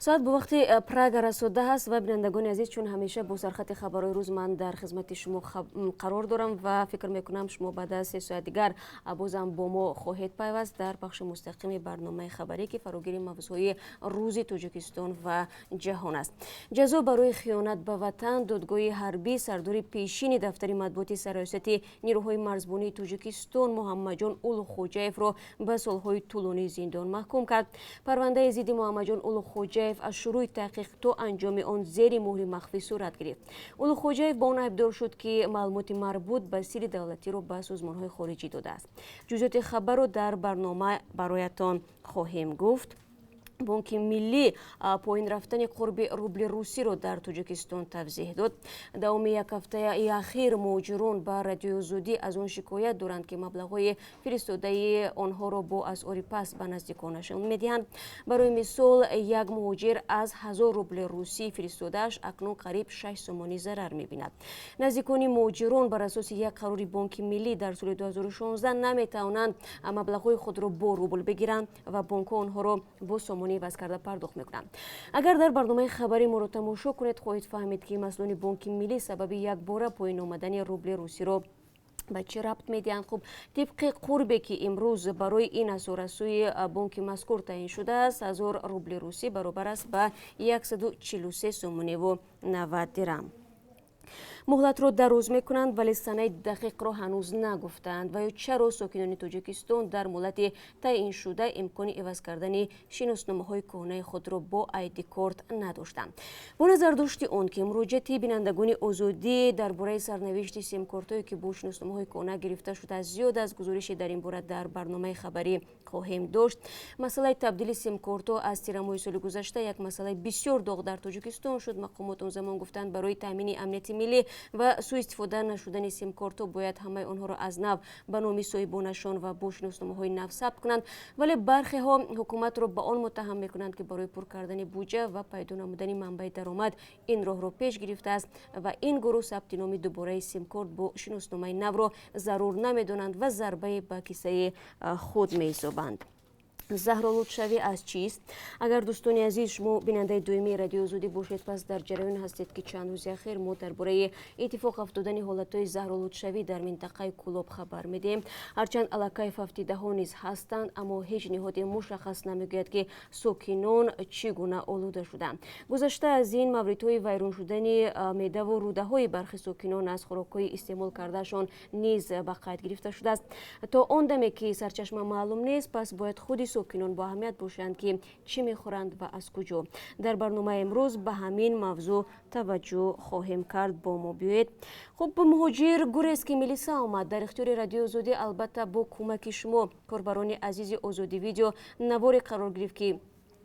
ساعت به وقت پراگ رسیده است و بینندگان عزیز، چون همیشه با سرخط خبرهای روز من در خدمت شما قرار دارم و فکر میکنم شما بعد از 3 ساعت دیگر بازم با ما خواهید پیوست در بخش مستقیم برنامه خبری که فراگیر موضوعی روز تاجیکستان و جهان است. جزا برای خیانت به وطن، دادگاه حربی سردار پیشین دفتر مطبوعات سرایستی نیروهای مرزبانی تاجیکستان محمد جان اولوخوجایف را به سالهای طولانی زندان محکوم کرد. پرونده ضد محمد جان اولوخوجایف از شروع تحقیق تا انجام آن زیر مهر مخفی صورت گرفت. اولوخوجایف با آن ابدار شد که معلومات مربوط به سیر دولتی را به سازمان‌های خارجی داده است. جزئیات خبر را در برنامه برایتان خواهیم گفت. بانک ملی پایین رفتن قرب روبل روسی را در تاجیکستان توضیح داد. دوام یک هفته اخیر مهاجران به رادیو آزادی از آن شکایت دارند که مبلغ‌های فرستاده آنها را با اسعار پس به نزدیکانشان می‌دهند. برای مثال یک مهاجر از 1000 روبل روسی فرستاده‌اش اکنون قریب 6 سومانی ضرر می‌بیند. نزدیکان مهاجران بر اساس یک قرار بانک ملی در سال 2016 نمی‌توانند مبلغ‌های خود را با روبل بگیرند و بانک آنها را با سومانی بس کرده پرداخت میکنند. اگر در برنامه خبری ما را تماشا کنید خواهید فهمید که مسئولان بانک ملی سبب یک بار پایین آمدن روبل روسی را به چه ربط میدهند؟ خب طبق قربی که امروز برای این اسعار از سوی بانک مذکور تعیین شده است، 1000 روبل روسی برابر است به 143 سومانی و 90 درم. مهلت را دراز میکنند ولی سنه دقیق را هنوز نگفتند و یا چرا ساکنان تاجیکستان در مهلت تعیین شده امکان عوض کردن شناسنامه‌های کهنه خود را با آیدی کارت نداشتند. با نظر داشت آن که مراجعت بینندگان آزادی درباره سرنوشت سیم کارت‌هایی که با شناسنامه‌های کهنه گرفته شده زیاد از گزارش در این باره در برنامه خبری خواهیم داشت. مسئله تبدیل سیم کارت‌ها از تیرماه سال گذشته یک مسئله بسیار داغ در تاجیکستان شد. مقامات آن زمان گفتند برای تامین امنیت ملی و سوء استفاده نشدن سیم کارت باید همه آنها را از نو به نام صاحبانشان و با شناسنامه‌های نو ثبت کنند، ولی برخی ها حکومت را به آن متهم میکنند که برای پر کردن بودجه و پیدا نمودن منبع درآمد این راه را پیش گرفته است و این گروه ثبت نام دوباره سیم کارت با شناسنامه نو را ضرور نمیدانند و ضربه به کیسه خود می‌یابند. زهرا لطف‌شوی از چیست؟ اگر دوستان عزیز شما بیننده دومی رادیو آزادی باشید پس در جریان هستید که چند روز اخیر ما درباره اتفاق افتادن حالت‌های زهرا لطف‌شوی در منطقه کلاب خبر میدیم. هرچند علاقه افتیده‌ها نیز هستند اما هیچ نهاد مشخص نمیگوید که ساکنان چگونه آلوده شدند. گذشته از این موردهای ویران شدن معده و روده‌های برخی ساکنان از خوراک‌های استعمال کردهشان نیز به قید گرفته شده است. تا آن دمی که سرچشمه معلوم نیست پس باید خود ساکنان با اهمیت باشند که چی میخورند و از کجا. در برنامه امروز به همین موضوع توجه خواهیم کرد. با ما بیایید. خب مهاجر گریز که ملیسا آمد در اختیار رادیو آزادی، البته با کمک شما کاربران عزیز آزادی ویدیو نواری قرار گرفت که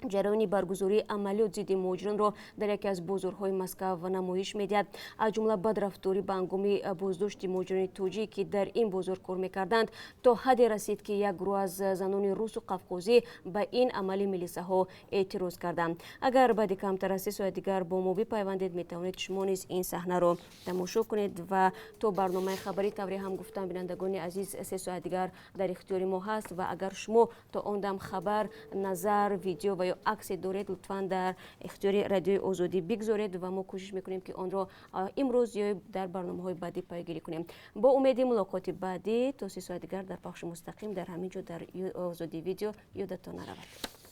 جریان برگزاری عملیات ضد مهاجران را در یکی از بازارهای مسکو و نمایش میدهد. از جمله بدرفتاری به هنگام بازداشت مهاجران توجیه که در این بازار کار میکردند تا حدی رسید که یک گروه از زنان روس و قفقازی به این عمل ملیساها اعتراض کردند. اگر بعد کمتر از 3 ساعت دیگر با ما بپیوندید میتوانید شما نیز این صحنه را تماشا کنید و تو برنامه خبری طوری هم گفتم بینندگان عزیز 3 ساعت دیگر در اختیار ما هست و اگر شما تا آن دم خبر، نظر، ویدیو و عکس دارید لطفاً در اختیار رادیو آزادی بگذارید و ما کوشش میکنیم که آن را امروز یا در برنامه‌های بعدی پیگیری کنیم. با امید ملاقات بعدی تا 3 ساعت دیگر در بخش مستقیم در همین جا در آزادی ویدیو. یادتان نرود.